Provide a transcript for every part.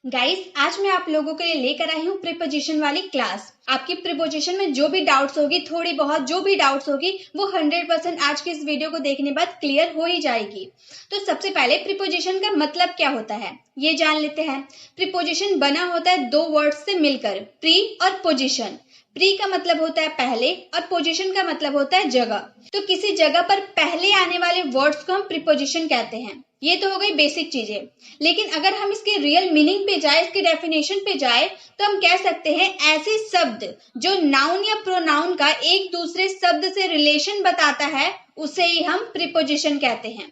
Guys, आज मैं आप लोगों के लिए लेकर आई हूँ प्रीपोजिशन वाली क्लास। आपकी प्रीपोजिशन में जो भी डाउट्स होगी, थोड़ी बहुत जो भी डाउट्स होगी, वो 100% आज की इस वीडियो को देखने बाद क्लियर हो ही जाएगी। तो सबसे पहले प्रीपोजिशन का मतलब क्या होता है ये जान लेते हैं। प्रीपोजिशन बना होता है दो वर्ड्स से मिलकर, प्री और पोजिशन। प्री का मतलब होता है पहले और पोजीशन का मतलब होता है जगह। तो किसी जगह पर पहले आने वाले वर्ड्स को हम प्रीपोजिशन कहते हैं। ये तो हो गई बेसिक चीजें, लेकिन अगर हम इसके रियल मीनिंग पे जाए, इसके डेफिनेशन पे जाए, तो हम कह सकते हैं ऐसे शब्द जो नाउन या प्रोनाउन का एक दूसरे शब्द से रिलेशन बताता है, उसे ही हम प्रीपोजिशन कहते हैं।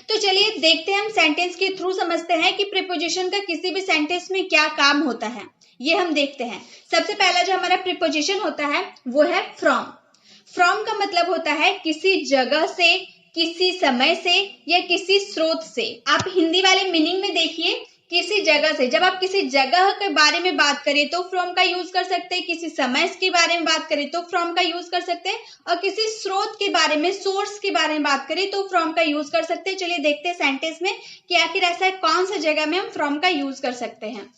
तो चलिए देखते हैं, हम सेंटेंस के थ्रू समझते हैं कि प्रीपोजिशन का किसी भी सेंटेंस में क्या काम होता है। ये हम देखते हैं। सबसे पहला जो हमारा प्रीपोजिशन होता है वो है फ्रॉम। फ्रॉम का मतलब होता है किसी जगह से, किसी समय से या किसी स्रोत से। आप हिंदी वाले मीनिंग में देखिए, किसी जगह से। जब आप किसी जगह के बारे में बात करें तो फ्रॉम का यूज कर सकते हैं, किसी समय के बारे में बात करें तो फ्रॉम का यूज कर सकते हैं, और किसी स्रोत के बारे में, सोर्स के बारे में बात करें तो फ्रॉम का यूज कर सकते हैं। चलिए देखते हैं सेंटेंस में कि आखिर ऐसा कौन सा जगह में हम फ्रॉम का यूज कर सकते हैं।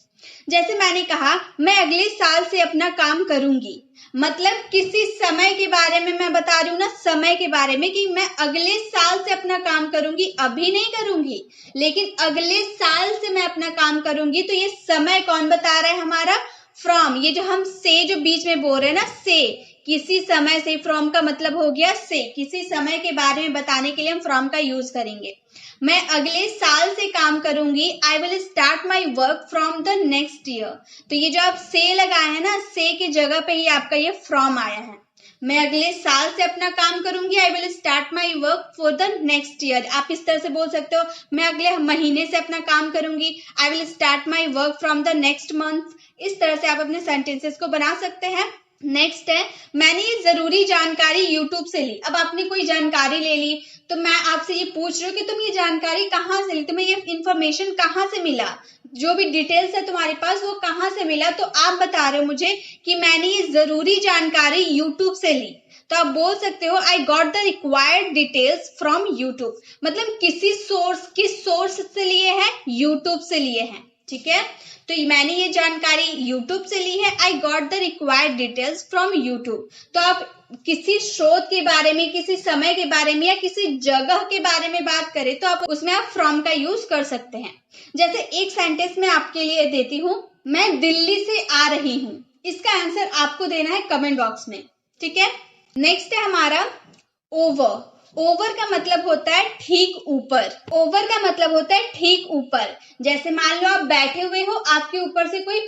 जैसे मैंने कहा, मैं अगले साल से अपना काम करूंगी। मतलब किसी समय के बारे में मैं बता रही हूँ ना, समय के बारे में, कि मैं अगले साल से अपना काम करूंगी, अभी नहीं करूंगी, लेकिन अगले साल से मैं अपना काम करूंगी। तो ये समय कौन बता रहा है? हमारा फ्रॉम। ये जो हम से जो बीच में बोल रहे हैं ना, से, किसी समय से। फ्रॉम का मतलब हो गया से, किसी समय के बारे में बताने के लिए हम फ्रॉम का यूज करेंगे। मैं अगले साल से काम करूंगी, I will start my work from the next year. तो ये जो आप से लगाए हैं ना, से की जगह पे ही आपका ये फ्रॉम आया है। मैं अगले साल से अपना काम करूंगी, I will start my work for the next year. आप इस तरह से बोल सकते हो, मैं अगले महीने से अपना काम करूंगी, I will start my work from the next month. इस तरह से आप अपने सेंटेंसेस को बना सकते हैं। नेक्स्ट है, मैंने ये जरूरी जानकारी यूट्यूब से ली। अब आपने कोई जानकारी ले ली, तो मैं आपसे ये पूछ रही हूँ कि तुम ये जानकारी कहाँ से ली, तुम्हें ये इंफॉर्मेशन कहाँ से मिला, जो भी डिटेल्स है तुम्हारे पास वो कहाँ से मिला। तो आप बता रहे हो मुझे कि मैंने ये जरूरी जानकारी यूट्यूब से ली। तो आप बोल सकते हो, I got the required details from YouTube. मतलब किसी सोर्स, किस सोर्स से लिए हैं? यूट्यूब से लिए हैं। ठीक है, तो मैंने ये जानकारी यूट्यूब से ली है, I got the required details from YouTube. तो आप किसी स्रोत के बारे में, किसी समय के बारे में या किसी जगह के बारे में बात करें तो आप उसमें आप फ्रॉम का यूज कर सकते हैं। जैसे एक सेंटेंस में आपके लिए देती हूँ, मैं दिल्ली से आ रही हूँ। इसका आंसर आपको देना है कमेंट बॉक्स में। ठीक है, नेक्स्ट है हमारा ओवर। ओवर का मतलब होता है ठीक ऊपर। ओवर का मतलब होता है ठीक ऊपर। जैसे मान लो आप बैठे हुए हो, आपके ऊपर से कोई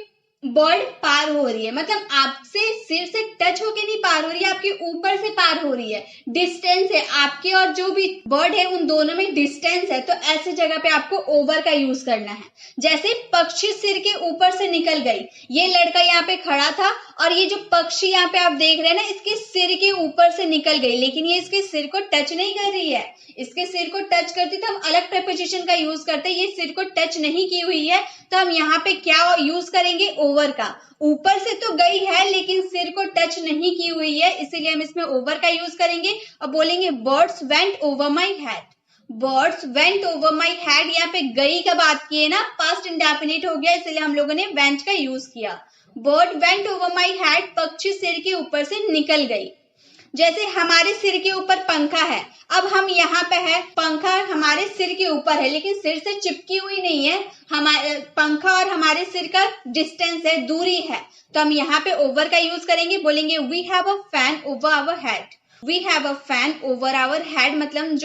बर्ड पार हो रही है, मतलब आपसे सिर से टच होके नहीं पार हो रही है, आपके ऊपर से पार हो रही है। डिस्टेंस है आपके और जो भी बर्ड है उन दोनों में डिस्टेंस है, तो ऐसी जगह पे आपको ओवर का यूज करना है। जैसे पक्षी सिर के ऊपर से निकल गई। ये लड़का यहाँ पे खड़ा था और ये जो पक्षी यहाँ पे आप देख रहे हैं ना, इसके सिर के ऊपर से निकल गई, लेकिन ये इसके सिर को टच नहीं कर रही है। इसके सिर को टच करती तो हम अलग प्रीपोजिशन का यूज करते हैं। ये सिर को टच नहीं की हुई है, तो हम यहाँ पे क्या यूज करेंगे? ओवर का। ऊपर से तो गई है लेकिन सिर को टच नहीं की हुई है, इसीलिए हम इसमें ओवर का यूज करेंगे और बोलेंगे birds went over my head. Birds went over my head. यहाँ पे गई का बात की है ना, पास्ट इंडेफिनिट हो गया, इसलिए हम लोगों ने वेंट का यूज किया। Bird went over my head, पक्षी सिर के ऊपर से निकल गई। जैसे हमारे सिर के ऊपर पंखा है, अब हम यहाँ पे है, पंखा हमारे सिर के ऊपर है लेकिन सिर से चिपकी हुई नहीं है। हमारे पंखा और हमारे सिर का डिस्टेंस है, दूरी है, तो हम यहाँ पे ओवर का यूज करेंगे, बोलेंगे we have a fan over our head. We have a fan over our head, मतलब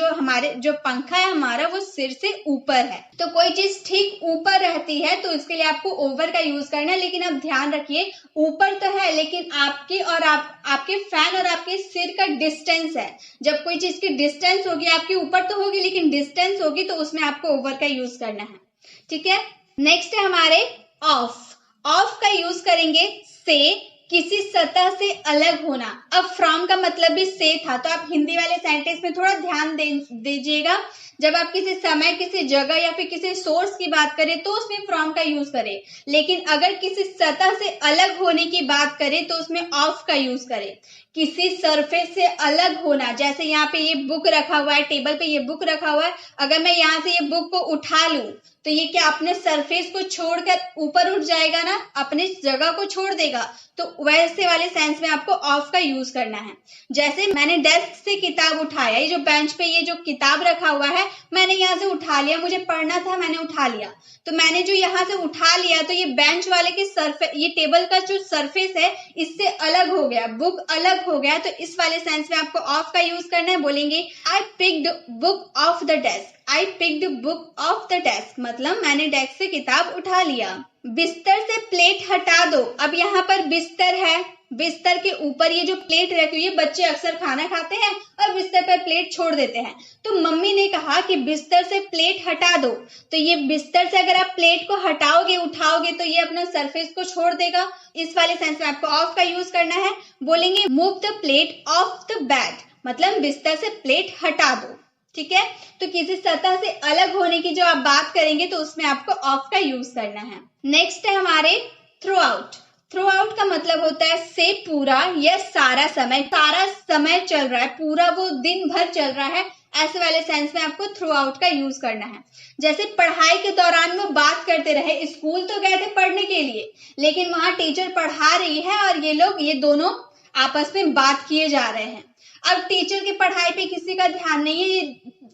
जो पंखा है हमारा वो सिर से ऊपर है। तो कोई चीज ठीक ऊपर रहती है तो इसके लिए आपको ओवर का यूज करना है। लेकिन अब ध्यान रखिए, ऊपर तो है लेकिन आपके और आपके फैन और आपके सिर का डिस्टेंस है। जब कोई चीज की डिस्टेंस होगी, आपके ऊपर तो होगी लेकिन डिस्टेंस होगी, तो उसमें आपको ओवर का यूज करना है। ठीक है, नेक्स्ट है हमारे ऑफ। ऑफ का यूज करेंगे से, किसी सतह से अलग होना। अब फ्रॉम का मतलब भी से था, तो आप हिंदी वाले सेंटेंस में थोड़ा ध्यान दीजिएगा। जब आप किसी समय, किसी जगह या फिर किसी सोर्स की बात करें तो उसमें फ्रॉम का यूज करें, लेकिन अगर किसी सतह से अलग होने की बात करें तो उसमें ऑफ का यूज करें। किसी सरफेस से अलग होना, जैसे यहाँ पे ये बुक रखा हुआ है, टेबल पे ये बुक रखा हुआ है, अगर मैं यहाँ से ये बुक को उठा लूं तो ये क्या अपने सरफेस को छोड़कर ऊपर उठ जाएगा ना, अपने जगह को छोड़ देगा। तो वैसे वाले सेंस में आपको ऑफ का यूज करना है। जैसे मैंने डेस्क से किताब उठाया, ये जो बेंच पे ये जो किताब रखा हुआ है मैंने यहाँ से उठा लिया, मुझे पढ़ना था मैंने उठा लिया। तो मैंने जो यहाँ से उठा लिया तो ये बेंच वाले के सरफेस, ये टेबल का जो सरफेस है इससे अलग हो गया, बुक अलग हो गया। तो इस वाले सेंस में आपको ऑफ का यूज करना है। बोलेंगे I picked book of the desk, I picked book of the desk, मतलब मैंने डेस्क से किताब उठा लिया। बिस्तर से प्लेट हटा दो। अब यहाँ पर बिस्तर है, बिस्तर के ऊपर ये जो प्लेट रखी हुई है, बच्चे अक्सर खाना खाते हैं और बिस्तर पर प्लेट छोड़ देते हैं। तो मम्मी ने कहा कि बिस्तर से प्लेट हटा दो। तो ये बिस्तर से अगर आप प्लेट को हटाओगे, उठाओगे तो ये अपना सरफेस को छोड़ देगा। इस वाले सेंस में आपको ऑफ का यूज करना है। बोलेंगे move the plate of the bed, मतलब बिस्तर से प्लेट हटा दो। ठीक है, तो किसी सतह से अलग होने की जो आप बात करेंगे तो उसमें आपको ऑफ का यूज करना है। नेक्स्ट है हमारे थ्रू आउट। थ्रू आउट का मतलब होता है से पूरा या सारा समय, सारा समय चल रहा है, पूरा वो दिन भर चल रहा है, ऐसे वाले सेंस में आपको थ्रू आउट का यूज करना है। जैसे पढ़ाई के दौरान वो बात करते रहे, स्कूल तो गए थे पढ़ने के लिए लेकिन वहां टीचर पढ़ा रही है और ये दोनों आपस में बात किए जा रहे हैं। अब टीचर की पढ़ाई पे किसी का ध्यान नहीं है,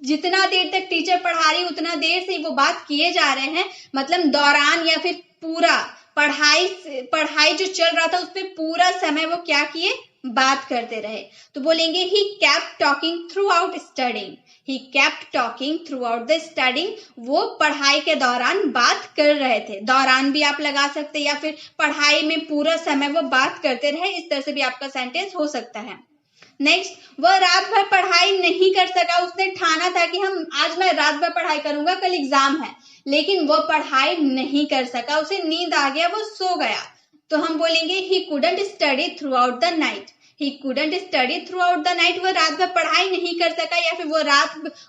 जितना देर तक टीचर पढ़ा रही उतना देर से वो बात किए जा रहे हैं, मतलब दौरान या फिर पूरा पढ़ाई जो चल रहा था उसमें पूरा समय वो क्या किए, बात करते रहे। तो बोलेंगे he kept talking through out studying, he kept talking through out the studying, वो पढ़ाई के दौरान बात कर रहे थे। दौरान भी आप लगा सकते हैं या फिर पढ़ाई में पूरा समय वो बात करते रहे, इस तरह से भी आपका सेंटेंस हो सकता है। नेक्स्ट, वह रात भर पढ़ाई नहीं कर सका। उसने ठाना था कि आज मैं रात भर पढ़ाई करूंगा, कल एग्जाम है, लेकिन वो पढ़ाई नहीं कर सका, उसे नींद आ गया, वो सो गया। तो हम बोलेंगे he couldn't study through out the night, he couldn't study through out the night, वो रात भर पढ़ाई नहीं कर सका या फिर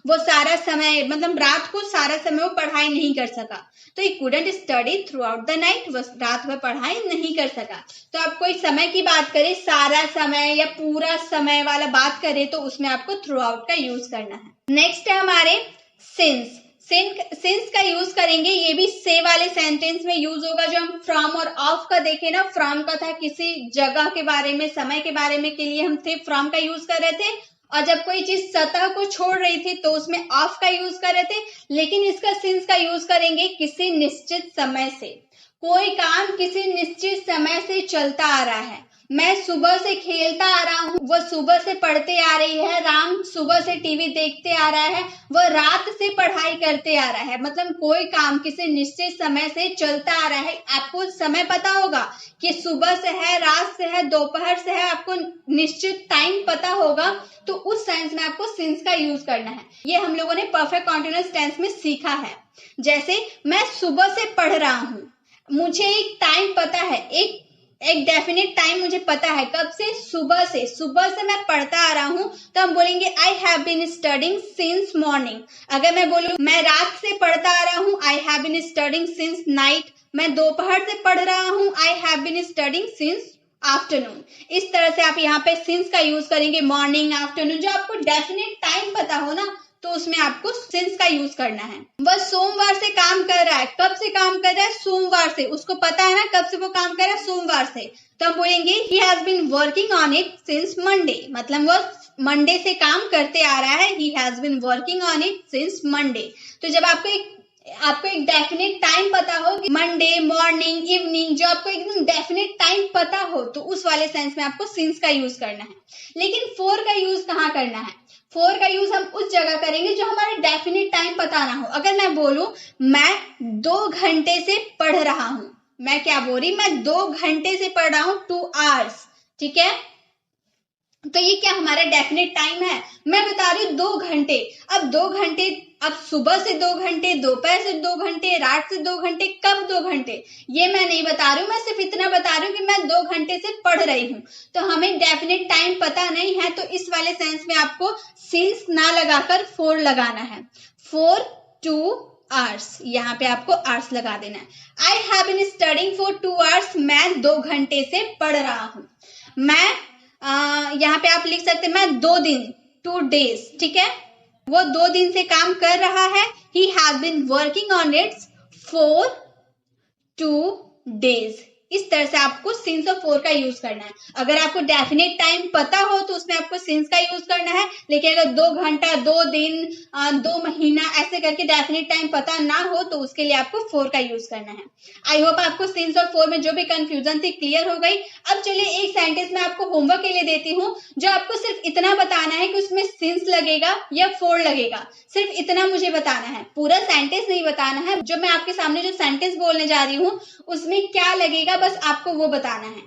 वो सारा समय, मतलब रात को सारा समय वो पढ़ाई नहीं कर सका। तो he couldn't study through out the night, वो रात भर पढ़ाई नहीं कर सका। तो आप कोई समय की बात करें, सारा समय या पूरा समय वाला बात करें तो उसमें आपको थ्रू आउट का यूज करना है। नेक्स्ट है हमारे सिंस। सिंस का यूज करेंगे, ये भी से वाले सेंटेंस में यूज होगा। जो हम फ्रॉम और ऑफ का देखे ना, फ्रॉम का था किसी जगह के बारे में, समय के बारे में के लिए हम थे फ्रॉम का यूज कर रहे थे, और जब कोई चीज सतह को छोड़ रही थी तो उसमें ऑफ का यूज कर रहे थे। लेकिन इसका सिंस का यूज करेंगे किसी निश्चित समय से, कोई काम किसी निश्चित समय से चलता आ रहा है। मैं सुबह से खेलता आ रहा हूँ, वो सुबह से पढ़ते आ रही है, राम सुबह से टीवी देखते आ रहा है, वह रात से पढ़ाई करते आ रहा है। मतलब कोई काम किसी निश्चित समय से चलता आ रहा है। आपको समय पता होगा कि सुबह से है, रात से है, दोपहर से है, आपको निश्चित टाइम पता होगा, तो उस सेंस में आपको सिंस का यूज करना है। ये हम लोगों ने परफेक्ट कॉन्टिन्यूअस टेंस में सीखा है। जैसे मैं सुबह से पढ़ रहा हूँ, मुझे एक टाइम पता है, एक डेफिनेट टाइम मुझे पता है, कब से, सुबह से मैं पढ़ता आ रहा हूँ। तो हम बोलेंगे I have been studying since morning. अगर मैं बोलूँ मैं रात से पढ़ता आ रहा हूँ, I have been studying since night. मैं दोपहर से पढ़ रहा हूँ, I have been studying since afternoon. इस तरह से आप यहाँ पे सिंस का यूज करेंगे, मॉर्निंग, आफ्टरनून, जो आपको डेफिनेट टाइम पता हो ना, तो उसमें आपको सिंस का यूज करना है। वह सोमवार से काम कर रहा है, कब से काम कर रहा है, सोमवार से, उसको पता है ना कब से वो काम कर रहा है, सोमवार से। तो हम बोलेंगे he has been working on it since Monday, मतलब वो मंडे से काम करते आ रहा है, he has been working on it since Monday. तो जब आपको एक डेफिनेट टाइम पता हो, मंडे, मॉर्निंग, इवनिंग, जो आपको एकदम डेफिनेट टाइम पता हो, तो उस वाले सेंस में आपको सिंस का यूज करना है। लेकिन फोर का यूज कहाँ करना है? फोर का यूज हम उस जगह करेंगे जो हमारे डेफिनेट टाइम पता ना हो। अगर मैं बोलूं मैं 2 घंटे से पढ़ रहा हूं, मैं क्या बोल रही, मैं 2 घंटे से पढ़ रहा हूं, 2 hours, ठीक है, तो ये क्या हमारा डेफिनेट टाइम है? मैं बता रही हूँ 2 घंटे। अब 2 घंटे, अब सुबह से 2 घंटे, दोपहर से 2 घंटे, रात से 2 घंटे, कब 2 घंटे, ये मैं नहीं बता रही हूँ। मैं सिर्फ इतना बता रही हूँ कि मैं 2 घंटे से पढ़ रही हूँ। तो हमें डेफिनेट टाइम पता नहीं है, तो इस वाले सेंस में आपको सिंस ना लगाकर फोर लगाना है। 4 2 hours, यहाँ पे आपको आवर्स लगा देना है। I have been studying for 2 hours, मैं 2 घंटे से पढ़ रहा हूँ। मैं यहाँ पे आप लिख सकते हैं मैं 2 दिन, 2 days, ठीक है, वो 2 दिन से काम कर रहा है। He has been working on it 4 2 days। इस तरह से आपको सिंस ऑफ 4 का यूज करना है। अगर आपको डेफिनेट टाइम पता हो तो उसमें आपको सिंस का यूज करना है, लेकिन अगर 2 घंटा, 2 दिन, 2 महीना ऐसे करके डेफिनेट टाइम पता ना हो तो उसके लिए आपको 4 का यूज करना है। आई होप आपको सिंस ऑफ 4 में जो भी कंफ्यूजन थी क्लियर हो गई। अब चलिए एक सेंटेंस में आपको होमवर्क के लिए देती हूँ, जो आपको सिर्फ इतना बताना है कि उसमें सिंस लगेगा या 4 लगेगा। सिर्फ इतना मुझे बताना है, पूरा सेंटेंस नहीं बताना है। जो मैं आपके सामने जो सेंटेंस बोलने जा रही हूँ उसमें क्या लगेगा बस आपको वो बताना है।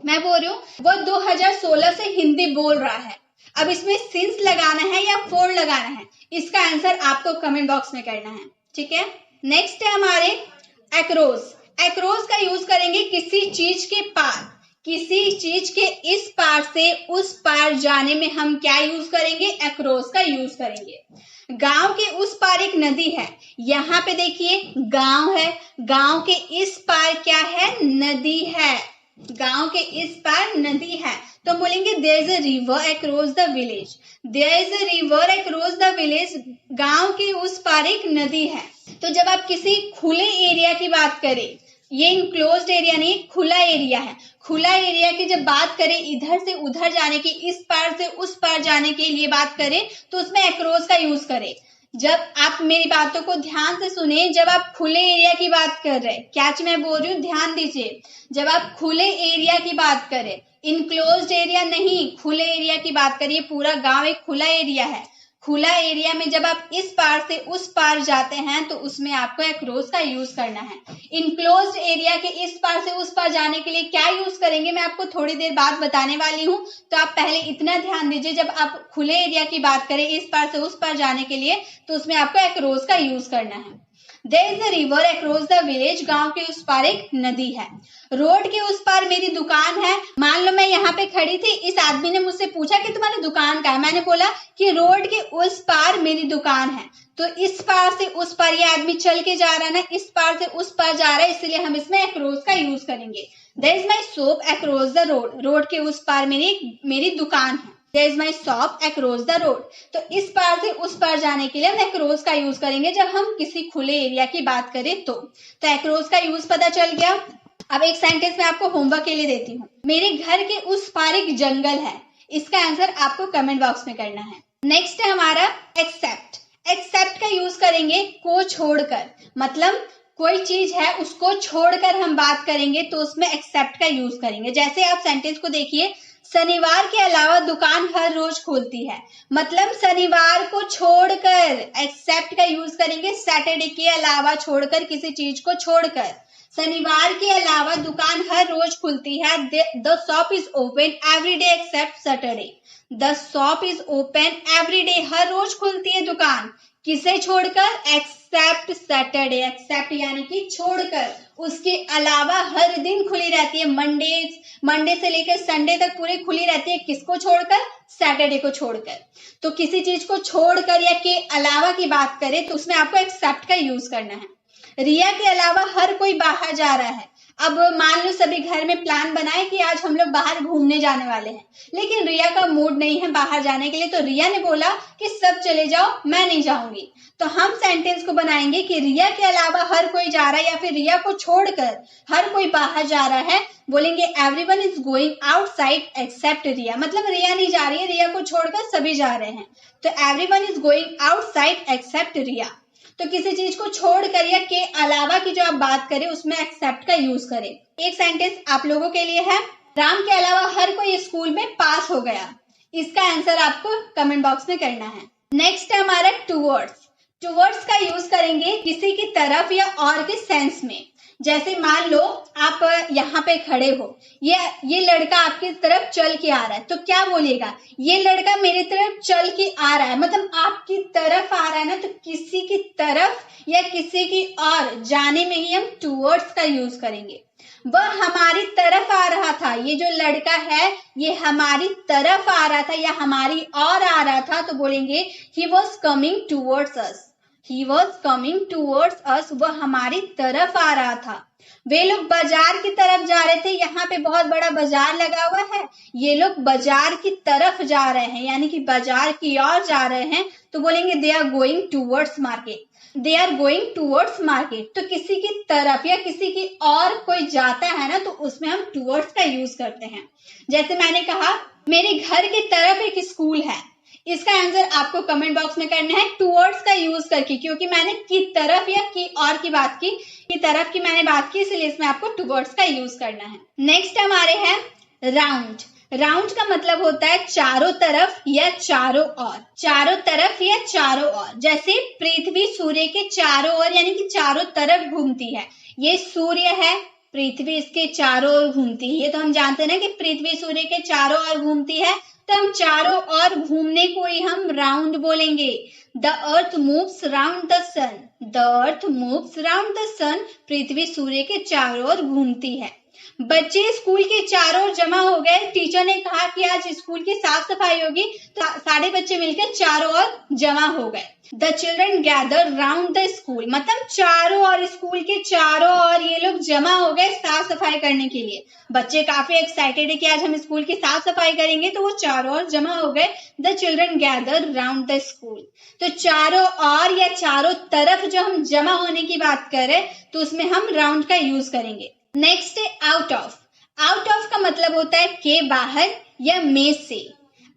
मैं बोल रही हूँ वो 2016 से हिंदी बोल रहा है। अब इसमें सिंस लगाना है या 4 लगाना है, इसका आंसर आपको कमेंट बॉक्स में करना है, ठीक है। नेक्स्ट है हमारे एक्रोस। एक्रोस का यूज करेंगे किसी चीज के पार, किसी चीज के इस पार से उस पार जाने में हम क्या यूज करेंगे, एक्रोस का यूज करेंगे। गांव के उस पार एक नदी है, यहाँ पे देखिए गांव है, गांव के इस पार क्या है, नदी है। गांव के इस पार नदी है तो बोलेंगे there is a river across the village. There is a river across the village, गांव के उस पार एक नदी है। तो जब आप किसी खुले एरिया की बात करें, ये इनक्लोज्ड एरिया नहीं, खुला एरिया है, खुला एरिया की जब बात करें, इधर से उधर जाने की, इस पार से उस पार जाने के लिए बात करें तो उसमें अक्रॉस का यूज करें। जब आप मेरी बातों को ध्यान से सुने, जब आप खुले एरिया की बात कर रहे हैं, क्या मैं बोल रही हूँ ध्यान दीजिए, जब आप खुले एरिया की बात करें, इनक्लोज्ड एरिया नहीं, खुले एरिया की बात करिए, पूरा गांव एक खुला एरिया है। खुला एरिया में जब आप इस पार से उस पार जाते हैं तो उसमें आपको अक्रॉस का यूज करना है। इनक्लोज्ड एरिया के इस पार से उस पार जाने के लिए क्या यूज करेंगे मैं आपको थोड़ी देर बाद बताने वाली हूँ। तो आप पहले इतना ध्यान दीजिए, जब आप खुले एरिया की बात करें इस पार से उस पार जाने के लिए तो उसमें आपको अक्रॉस का यूज करना है। There is a river across the village, गांव के उस पार एक नदी है। रोड के उस पार मेरी दुकान है। मान लो मैं यहाँ पे खड़ी थी, इस आदमी ने मुझसे पूछा कि तुम्हारी दुकान कहाँ है, मैंने बोला कि रोड के उस पार मेरी दुकान है। तो इस पार से उस पार, ये आदमी चल के जा रहा है ना, इस पार से उस पार जा रहा है, इसलिए हम इसमें अक्रॉस का यूज करेंगे। There is my shop across the road, road के उस पार मेरी दुकान है। There is my shop across the road, तो इस पार से उस पार जाने के लिए हम across का यूज करेंगे जब हम किसी खुले एरिया की बात करें तो across का यूज पता चल गया। अब एक सेंटेंस मैं आपको होमवर्क के लिए देती हूँ, मेरे घर के उस पार एक जंगल है। इसका आंसर आपको कमेंट बॉक्स में करना है। नेक्स्ट है हमारा एक्सेप्ट। एक्सेप्ट का यूज करेंगे को छोड़कर, मतलब कोई चीज है उसको छोड़कर हम बात करेंगे तो उसमें एक्सेप्ट का यूज करेंगे। जैसे आप सेंटेंस को देखिए, शनिवार के अलावा दुकान हर रोज खुलती है, मतलब शनिवार को छोड़कर एक्सेप्ट का यूज करेंगे। सैटरडे के अलावा छोड़कर, किसी चीज को छोड़कर, शनिवार के अलावा दुकान हर रोज खुलती है। The shop is open every day except Saturday. The shop is open every day, हर रोज खुलती है दुकान, किसे छोड़कर, एक्सेप्ट सैटरडे। एक्सेप्ट यानी कि छोड़कर, उसके अलावा हर दिन खुली रहती है। मंडे से लेकर संडे तक पूरी खुली रहती है, किसको छोड़कर, सैटरडे को छोड़कर। तो किसी चीज को छोड़कर या के अलावा की बात करें तो उसमें आपको एक्सेप्ट का यूज करना है। रिया के अलावा हर कोई बाहर जा रहा है। अब मान लो सभी घर में प्लान बनाए कि आज हम लोग बाहर घूमने जाने वाले हैं, लेकिन रिया का मूड नहीं है बाहर जाने के लिए, तो रिया ने बोला कि सब चले जाओ, मैं नहीं जाऊंगी। तो हम सेंटेंस को बनाएंगे कि रिया के अलावा हर कोई जा रहा है, या फिर रिया को छोड़कर हर कोई बाहर जा रहा है। बोलेंगे everyone is going outside except Riya, मतलब रिया नहीं जा रही है, रिया को छोड़कर सभी जा रहे हैं। तो everyone is going outside except Riya. तो किसी चीज को छोड़कर या के अलावा की जो आप बात करें उसमें एक्सेप्ट का यूज करें। एक सेंटेंस आप लोगों के लिए है, राम के अलावा हर कोई स्कूल में पास हो गया। इसका आंसर आपको कमेंट बॉक्स में करना है। नेक्स्ट है हमारा टुवर्ड्स। टुवर्ड्स का यूज करेंगे किसी की तरफ या और के सेंस में। जैसे मान लो आप यहाँ पे खड़े हो, ये लड़का आपकी तरफ चल के आ रहा है, तो क्या बोलिएगा, ये लड़का मेरी तरफ चल के आ रहा है, मतलब आपकी तरफ आ रहा है ना, तो किसी की तरफ या किसी की और जाने में ही हम टुवर्ड्स का यूज करेंगे। वह हमारी तरफ आ रहा था, ये जो लड़का है ये हमारी तरफ आ रहा था या हमारी और आ रहा था, तो बोलेंगे he was coming towards us। He was coming towards us, वह हमारी तरफ आ रहा था। वे लोग बाजार की तरफ जा रहे थे, यहाँ पे बहुत बड़ा बाजार लगा हुआ है, ये लोग बाजार की तरफ जा रहे हैं, यानी कि बाजार की ओर जा रहे हैं, तो बोलेंगे they are going towards market। They are going towards market. तो किसी की तरफ या किसी की और कोई जाता है ना, तो उसमें हम टूवर्ड्स का यूज करते हैं। जैसे मैंने कहा मेरे घर की तरफ एक स्कूल है, इसका आंसर आपको कमेंट बॉक्स में करना है टूवर्ड्स का यूज करके, क्योंकि मैंने की तरफ या की और की बात की तरफ की मैंने बात की, इसलिए इसमें आपको टूवर्ड्स का यूज करना है। नेक्स्ट हमारे हैं राउंड। राउंड का मतलब होता है चारों तरफ या चारों ओर, चारों तरफ या चारों ओर। जैसे पृथ्वी सूर्य के चारों ओर यानी कि चारों तरफ घूमती है। ये सूर्य है, पृथ्वी इसके चारों ओर घूमती है। ये तो हम जानते हैं ना कि पृथ्वी सूर्य के चारों ओर घूमती है, तो हम चारों ओर घूमने को ही हम राउंड बोलेंगे। The earth moves round the sun, the earth moves round the sun. पृथ्वी सूर्य के चारों ओर घूमती है। बच्चे स्कूल के चारों ओर जमा हो गए। टीचर ने कहा कि आज स्कूल की साफ सफाई होगी, तो सारे बच्चे मिलकर चारों ओर जमा हो गए। The children gather round the school, मतलब चारों ओर, स्कूल के चारों ओर ये लोग जमा हो गए साफ सफाई करने के लिए। बच्चे काफी एक्साइटेड है कि आज हम स्कूल की साफ सफाई करेंगे, तो वो चारों ओर जमा हो गए। The children gather round the school. तो चारों ओर या चारों तरफ जो हम जमा होने की बात करें, तो उसमें हम राउंड का यूज करेंगे। नेक्स्ट है आउट ऑफ। आउट ऑफ का मतलब होता है के बाहर या में से।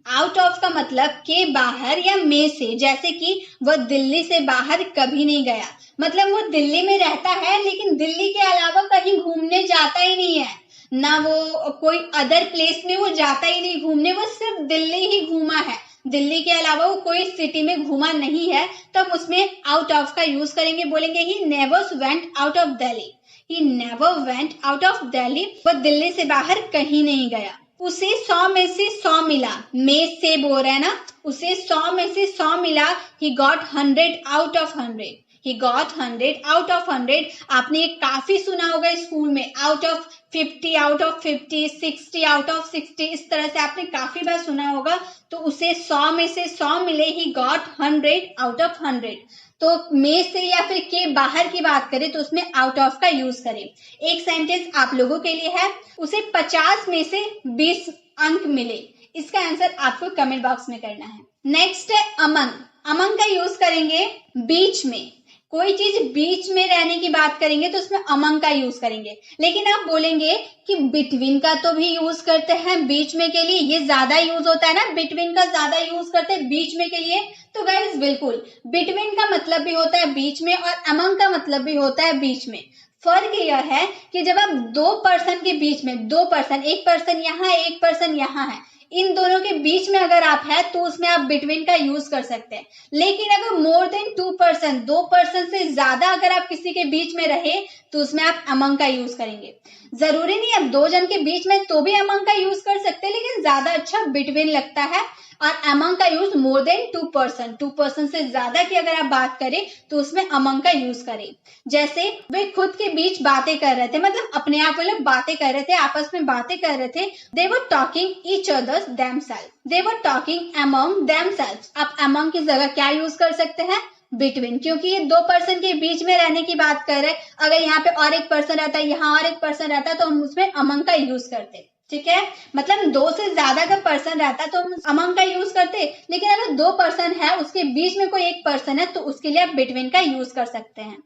आउट ऑफ का मतलब के बाहर या में से। जैसे कि वह दिल्ली से बाहर कभी नहीं गया, मतलब वो दिल्ली में रहता है लेकिन दिल्ली के अलावा कहीं घूमने जाता ही नहीं है, ना वो कोई अदर प्लेस में वो जाता ही नहीं घूमने, वो सिर्फ दिल्ली ही घूमा है, दिल्ली के अलावा वो कोई सिटी में घूमा नहीं है। तब उसमें आउट ऑफ का यूज करेंगे, बोलेंगे he never went out of Delhi. He never went out of Delhi। वह दिल्ली से बाहर कहीं नहीं गया। उसे 100 में से 100 मिला, में से बोल रहा है ना, उसे 100 में से 100 मिला। He got 100 out of 100। He got 100 out of 100। आपने ये काफी सुना होगा स्कूल में, out of 50, out of 50, 60 out of 60, इस तरह से आपने काफी बार सुना होगा। तो उसे 100 में से 100 मिले, He got 100 out of 100। तो में से या फिर के बाहर की बात करें तो उसमें आउट ऑफ का यूज करें। एक सेंटेंस आप लोगों के लिए है, उसे 50 में से 20 अंक मिले। इसका आंसर आपको कमेंट बॉक्स में करना है। नेक्स्ट है अमंग। अमंग का यूज करेंगे बीच में। कोई चीज बीच में रहने की बात करेंगे तो उसमें अमंग का यूज करेंगे। लेकिन आप बोलेंगे कि बिटवीन का तो भी यूज करते हैं बीच में के लिए, ये ज्यादा यूज होता है ना, बिटवीन का ज्यादा यूज करते हैं बीच में के लिए। तो गाइस बिल्कुल, बिटवीन का मतलब भी होता है बीच में और अमंग का मतलब भी होता है बीच में। फर्क यह है कि जब आप दो पर्सन के बीच में, दो पर्सन, एक पर्सन यहाँ है एक पर्सन यहाँ है, इन दोनों के बीच में अगर आप है तो उसमें आप बिटवीन का यूज कर सकते हैं। लेकिन अगर मोर देन 2 पर्सन, 2 पर्सन से ज्यादा अगर आप किसी के बीच में रहे तो उसमें आप अमंग का यूज करेंगे। जरूरी नहीं आप 2 जन के बीच में तो भी अमंग का यूज कर सकते हैं, लेकिन ज्यादा अच्छा बिटवीन लगता है। और अमंग का use more than 2 person, 2 person से ज्यादा की अगर आप बात करें तो उसमें अमंग का यूज करें। जैसे वे खुद के बीच बातें कर रहे थे, मतलब अपने आप वो लोग बातें कर रहे थे, आपस में बातें कर रहे थे। They were talking each others themselves, they were talking among themselves. आप अमंग की जगह क्या यूज कर सकते हैं? बिटवीन, क्योंकि ये 2 पर्सन के बीच में रहने की बात कर रहे हैं। अगर यहाँ पे और एक पर्सन रहता है, यहाँ और एक पर्सन रहता है, तो हम उसमें अमंग का यूज करते। ठीक है, मतलब 2 से ज्यादा का पर्सन रहता है तो हम अमंग का यूज करते। लेकिन अगर 2 पर्सन है, उसके बीच में कोई एक पर्सन है, तो उसके लिए आप बिटवीन का यूज कर सकते हैं।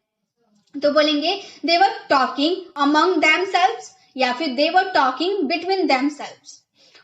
तो बोलेंगे दे वर टॉकिंग अमंग देमसेल्व्स या फिर दे वर टॉकिंग बिटवीन देमसेल्व्स।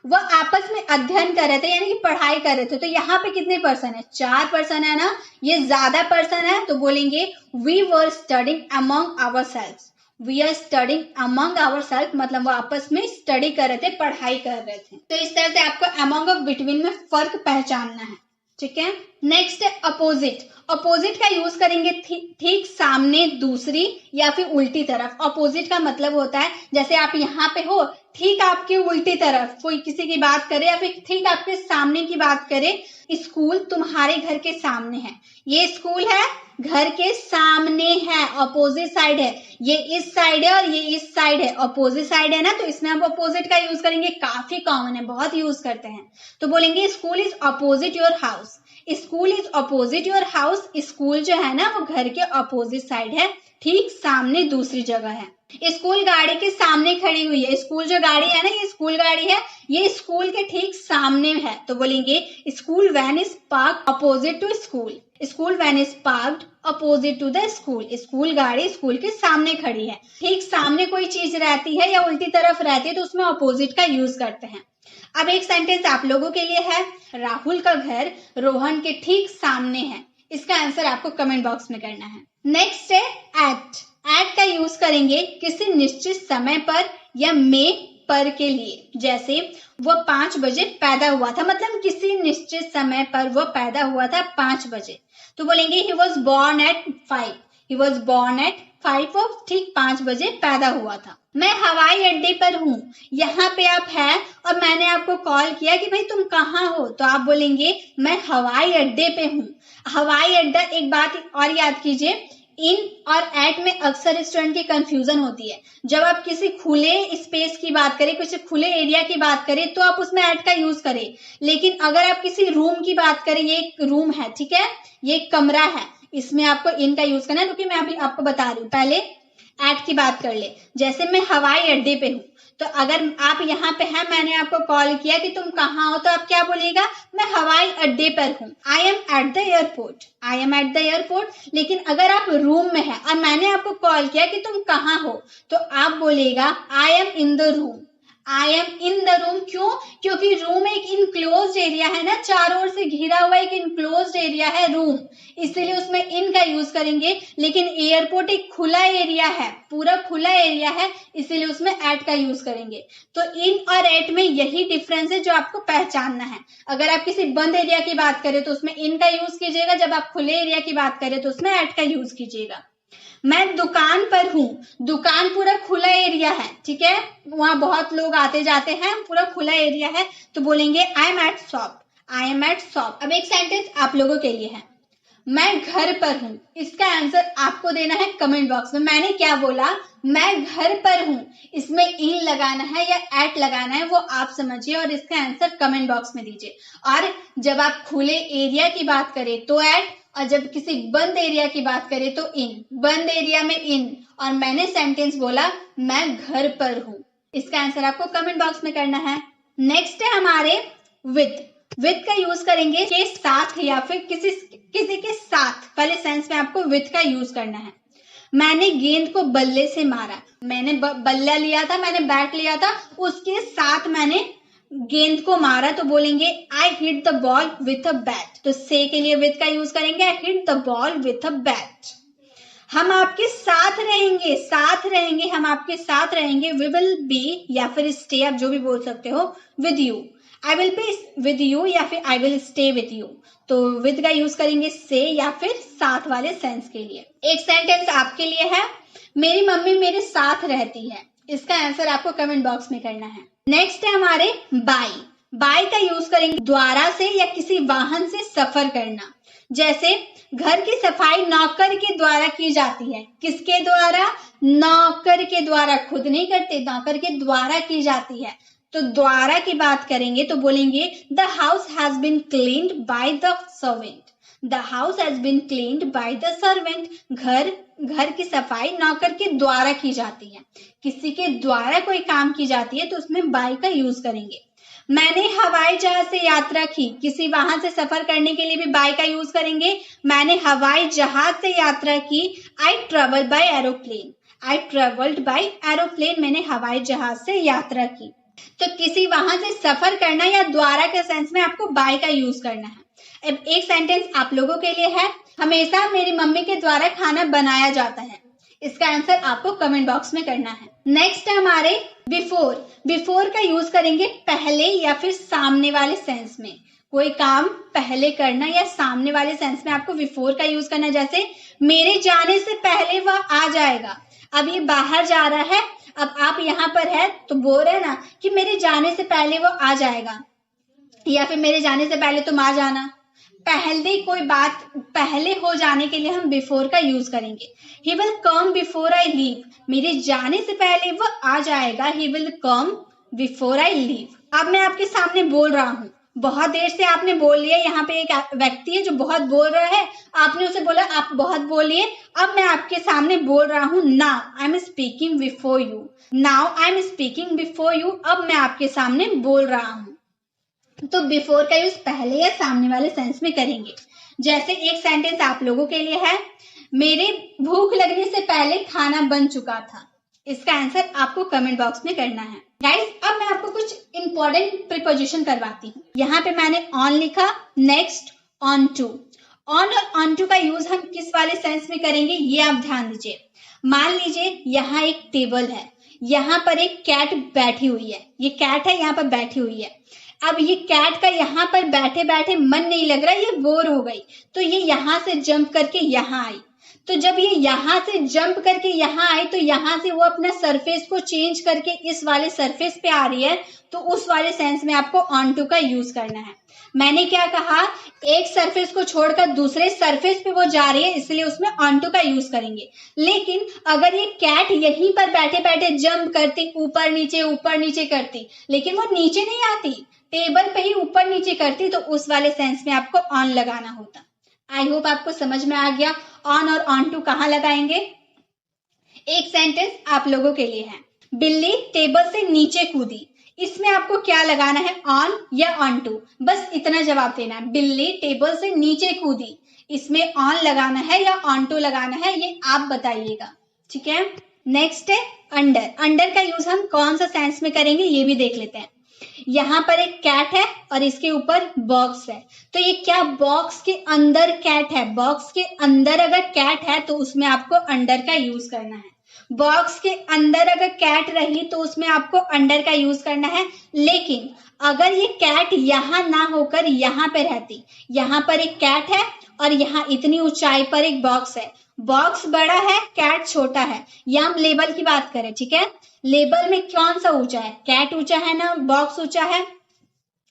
वह आपस में अध्ययन कर रहे थे यानी कि पढ़ाई कर रहे थे। तो यहाँ पे कितने पर्सन है? 4 पर्सन है ना, ये ज्यादा पर्सन है। तो बोलेंगे we were studying among ourselves. We are studying among ourself, मतलब वो आपस में स्टडी कर रहे थे, पढ़ाई कर रहे थे। तो इस तरह से आपको अमंग और बिटवीन में फर्क पहचानना है। ठीक है, नेक्स्ट है अपोजिट। अपोजिट का यूज करेंगे ठीक सामने, दूसरी या फिर उल्टी तरफ। अपोजिट का मतलब होता है जैसे आप यहाँ पे हो, ठीक आपकी उल्टी तरफ कोई किसी की बात करे या फिर ठीक आपके सामने की बात करे। स्कूल तुम्हारे घर के सामने है, ये स्कूल है घर के सामने है, अपोजिट साइड है। ये इस साइड है और ये इस साइड है, अपोजिट साइड है ना, तो इसमें हम अपोजिट का यूज करेंगे। काफी कॉमन है, बहुत यूज करते हैं। तो बोलेंगे school is opposite your house. School is opposite your house. School जो है ना वो घर के अपोजिट साइड है, ठीक सामने दूसरी जगह है। स्कूल गाड़ी के सामने खड़ी हुई है। स्कूल जो गाड़ी है ना, ये स्कूल गाड़ी है, ये स्कूल के ठीक सामने है। तो बोलेंगे school van is park opposite to school. School van is parked opposite to the school. School गाड़ी स्कूल के सामने खड़ी है। ठीक सामने कोई चीज रहती है या उल्टी तरफ रहती है तो उसमें अपोजिट का यूज करते हैं। अब एक सेंटेंस आप लोगों के लिए है, राहुल का घर रोहन के ठीक सामने है। इसका आंसर आपको कमेंट बॉक्स में करना है। नेक्स्ट है एट। एट का यूज करेंगे किसी निश्चित समय पर या में पर के लिए। जैसे वो 5 बजे पैदा हुआ था, मतलब किसी निश्चित समय पर वो पैदा हुआ था 5 बजे, तो बोलेंगे he was born at 5। He was born at 5, वो ठीक 5 बजे पैदा हुआ था। मैं हवाई अड्डे पर हूँ। यहाँ पे आप है और मैंने आपको कॉल किया कि भाई तुम कहाँ हो, तो आप बोलेंगे मैं हवाई अड्डे पे हूँ। हवाई अड्डा, एक बात और याद कीजिए, इन और एट में अक्सर स्टूडेंट की कंफ्यूजन होती है। जब आप किसी खुले स्पेस की बात करें, किसी खुले एरिया की बात करें तो आप उसमें एट का यूज करें, लेकिन अगर आप किसी रूम की बात करें, ये एक रूम है, ठीक है, ये एक कमरा है, इसमें आपको इन का यूज करना है। क्योंकि मैं अभी आपको बता रही हूँ, पहले एट की बात कर ले। जैसे मैं हवाई अड्डे पे हूँ, तो अगर आप यहाँ पे हैं, मैंने आपको कॉल किया कि तुम कहाँ हो, तो आप क्या बोलेगा, मैं हवाई अड्डे पर हूँ। I am at the airport. I am at the airport. लेकिन अगर आप रूम में है और मैंने आपको कॉल किया कि तुम कहाँ हो, तो आप बोलेगा I am in the room. I am in the room. क्यों? क्योंकि रूम एक इनक्लोज्ड एरिया है ना, चारों ओर से घिरा हुआ एक इनक्लोज्ड एरिया है रूम, इसलिए उसमें इन का यूज करेंगे। लेकिन एयरपोर्ट एक खुला एरिया है, पूरा खुला एरिया है, इसीलिए उसमें एट का यूज करेंगे। तो इन और एट में यही डिफरेंस है जो आपको पहचानना है। अगर आप किसी बंद एरिया की बात करें तो उसमें इन का यूज कीजिएगा, जब आप खुले एरिया की बात करें तो उसमें एट का यूज कीजिएगा। मैं दुकान पर हूँ। दुकान पूरा खुला एरिया है, ठीक है, वहां बहुत लोग आते जाते हैं, पूरा खुला एरिया है, तो बोलेंगे I am eight shop. I am eight shop. अब एक सेंटेंस आप लोगों के लिए है, मैं घर पर हूँ। इसका आंसर आपको देना है कमेंट बॉक्स में। मैंने क्या बोला, मैं घर पर हूँ, इसमें इन लगाना है या एट लगाना है वो आप समझिए और इसका आंसर कमेंट बॉक्स में दीजिए। और जब आप खुले एरिया की बात करें तो एट, और जब किसी बंद एरिया की बात करें तो इन। बंद एरिया में इन, और मैंने सेंटेंस बोला मैं घर पर हूँ। इसका आंसर आपको कमेंट बॉक्स में करना है। नेक्स्ट है हमारे विद। विद का यूज करेंगे के साथ या फिर किसी के साथ वाले सेंस में आपको विद का यूज करना है। मैंने गेंद को बल्ले से मारा। मैंने बल्ला लिया था, मैंने बैट लिया था, उसके साथ मैंने गेंद को मारा, तो बोलेंगे I hit the ball with a bat. तो से के लिए विद का यूज करेंगे, I hit the ball with a bat. हम आपके साथ रहेंगे, साथ रहेंगे, हम आपके साथ रहेंगे। वी विल बी या फिर स्टे, आप जो भी बोल सकते हो, with you. I will be with you या फिर I will stay with you. तो विद का यूज करेंगे से या फिर साथ वाले सेंस के लिए। एक सेंटेंस आपके लिए है, मेरी मम्मी मेरे साथ रहती है। इसका आंसर आपको कमेंट बॉक्स में करना है। नेक्स्ट है हमारे बाय। बाय का यूज करेंगे द्वारा से या किसी वाहन से सफर करना। जैसे घर की सफाई नौकर के द्वारा की जाती है। किसके द्वारा? नौकर के द्वारा, खुद नहीं करते, नौकर के द्वारा की जाती है। तो द्वारा की बात करेंगे तो बोलेंगे the house has been cleaned by the servant. The house has been cleaned by the servant. घर की सफाई नौकर के द्वारा की जाती है। किसी के द्वारा कोई काम की जाती है तो उसमें बाय का यूज करेंगे। मैंने हवाई जहाज से यात्रा की। किसी वाहन से सफर करने के लिए भी बाय का यूज करेंगे। मैंने हवाई जहाज से यात्रा की। I travelled by aeroplane. I travelled by aeroplane. मैंने हवाई जहाज से यात्रा की। तो किसी वाहन से सफर करना या द्वारा के सेंस में आपको बाय का यूज करना है। अब एक सेंटेंस आप लोगों के लिए है, हमेशा मेरी मम्मी के द्वारा खाना बनाया जाता है। इसका आंसर आपको कमेंट बॉक्स में करना है। नेक्स्ट है हमारे बिफोर। बिफोर का यूज करेंगे पहले या फिर सामने वाले सेंस में। कोई काम पहले करना या सामने वाले सेंस में आपको बिफोर का यूज करना। जैसे मेरे जाने से पहले वह आ जाएगा। अब ये बाहर जा रहा है, अब आप यहाँ पर है तो बोल रहे ना कि मेरे जाने से पहले वो आ जाएगा, या फिर मेरे जाने से पहले तुम आ जाना। पहले कोई बात पहले हो जाने के लिए हम बिफोर का यूज करेंगे। He will come before I leave. मेरे जाने से पहले वो आ जाएगा। He will come before I leave. अब मैं आपके सामने बोल रहा हूँ, बहुत देर से आपने बोल लिया। यहाँ पे एक व्यक्ति है जो बहुत बोल रहा है, आपने उसे बोला आप बहुत बोलिए। अब मैं आपके सामने बोल रहा हूँ, now I am speaking before you. Now I am speaking before you. अब मैं आपके सामने बोल रहा हूँ। तो बिफोर का यूज पहले या सामने वाले सेंस में करेंगे। जैसे एक सेंटेंस आप लोगों के लिए है, मेरे भूख लगने से पहले खाना बन चुका था। इसका आंसर आपको कमेंट बॉक्स में करना है। गाइस, अब मैं आपको कुछ इंपॉर्टेंट प्रीपोजिशन करवाती हूँ। यहाँ पे मैंने ऑन लिखा, नेक्स्ट, ऑन टू। ऑन और ऑन टू का यूज हम किस वाले सेंस में करेंगे ये आप ध्यान दीजिए। मान लीजिए यहाँ एक टेबल है, यहाँ पर एक कैट बैठी हुई है, ये कैट है यहाँ पर बैठी हुई है। अब ये कैट का यहाँ पर बैठे बैठे मन नहीं लग रहा, ये बोर हो गई, तो ये यहाँ से जंप करके यहाँ आई। तो जब ये यहाँ से जंप करके यहाँ आई तो यहाँ से वो अपना सरफेस को चेंज करके इस वाले सरफेस पे आ रही है, तो उस वाले सेंस में आपको ऑन टू का यूज करना है। मैंने क्या कहा, एक सरफेस को छोड़कर दूसरे सरफेस पे वो जा रही है, इसलिए उसमें ऑन टू का यूज करेंगे। लेकिन अगर ये कैट यहीं पर बैठे बैठे जंप करती, ऊपर नीचे करती, लेकिन वो नीचे नहीं आती, टेबल पे ही ऊपर नीचे करती, तो उस वाले सेंस में आपको ऑन लगाना होता। आई होप आपको समझ में आ गया ऑन और ऑन टू कहाँ लगाएंगे। एक सेंटेंस आप लोगों के लिए है, बिल्ली टेबल से नीचे कूदी। इसमें आपको क्या लगाना है, ऑन या ऑन टू, बस इतना जवाब देना है। बिल्ली टेबल से नीचे कूदी, इसमें ऑन लगाना है या ऑन टू लगाना है, ये आप बताइएगा। ठीक है, नेक्स्ट है अंडर। अंडर का यूज हम कौन सा सेंस में करेंगे ये भी देख लेते हैं। यहाँ पर एक कैट है और इसके ऊपर बॉक्स है, तो ये क्या बॉक्स के अंदर कैट है? बॉक्स के अंदर अगर कैट है तो उसमें आपको अंडर का यूज करना है। बॉक्स के अंदर अगर कैट रही तो उसमें आपको अंडर का यूज करना है। लेकिन अगर ये कैट यहाँ ना होकर यहाँ पे रहती, यहाँ पर एक कैट है और यहाँ इतनी ऊंचाई पर एक बॉक्स है, बॉक्स बड़ा है कैट छोटा है, या हम लेबल की बात करें, ठीक है, लेबल में कौन सा ऊंचा है, कैट ऊंचा है ना बॉक्स ऊंचा है,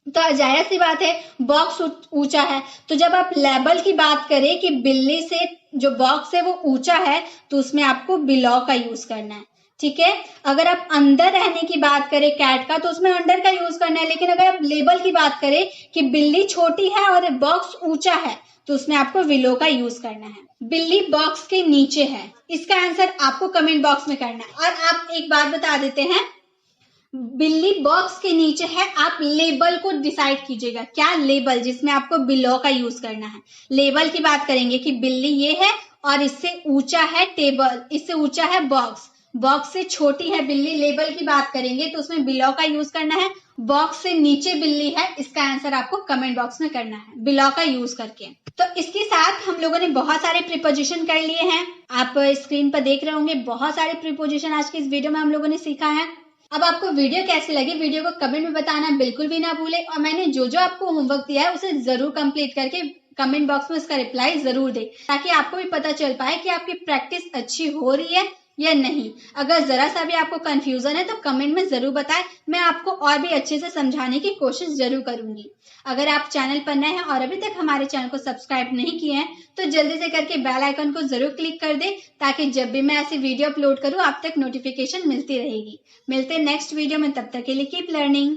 तो जाहिर सी बात है बॉक्स ऊंचा है। तो जब आप लेबल की बात करें कि बिल्ली से जो बॉक्स है वो ऊंचा है, तो उसमें आपको बिलो का यूज करना है। ठीक है, अगर आप अंदर रहने की बात करें कैट का तो उसमें अंडर का यूज करना है। लेकिन अगर आप लेबल की बात करें कि बिल्ली छोटी है और बॉक्स ऊंचा है, तो उसमें आपको विलो का यूज करना है। बिल्ली बॉक्स के नीचे है, इसका आंसर आपको कमेंट बॉक्स में करना है। और आप एक बात बता देते हैं, बिल्ली बॉक्स के नीचे है, आप लेबल को डिसाइड कीजिएगा, क्या लेबल जिसमें आपको बिलो का यूज करना है। लेबल की बात करेंगे कि बिल्ली ये है और इससे ऊंचा है टेबल, इससे ऊंचा है बॉक्स, बॉक्स से छोटी है बिल्ली, लेबल की बात करेंगे तो उसमें बिलो का यूज करना है। बॉक्स से नीचे बिल्ली है, इसका आंसर आपको कमेंट बॉक्स में करना है बिलो का यूज करके। तो इसके साथ हम लोगों ने बहुत सारे प्रीपोजिशन कर लिए हैं, आप स्क्रीन पर देख रहे होंगे बहुत सारे प्रीपोजिशन आज की इस वीडियो में हम लोगों ने सीखा है। अब आपको वीडियो कैसी लगी, वीडियो को कमेंट में बताना बिल्कुल भी ना भूले, और मैंने जो जो आपको होमवर्क दिया है उसे जरूर कंप्लीट करके कमेंट बॉक्स में उसका रिप्लाई जरूर दे, ताकि आपको भी पता चल पाए कि आपकी प्रैक्टिस अच्छी हो रही है या नहीं। अगर जरा सा भी आपको कंफ्यूजन है तो कमेंट में जरूर बताएं, मैं आपको और भी अच्छे से समझाने की कोशिश जरूर करूंगी। अगर आप चैनल पर नए हैं और अभी तक हमारे चैनल को सब्सक्राइब नहीं किए हैं तो जल्दी से करके बेल आइकन को जरूर क्लिक कर दे, ताकि जब भी मैं ऐसी वीडियो अपलोड करूं आप तक नोटिफिकेशन मिलती रहेगी। मिलते हैं नेक्स्ट वीडियो में, तब तक के लिए कीप लर्निंग।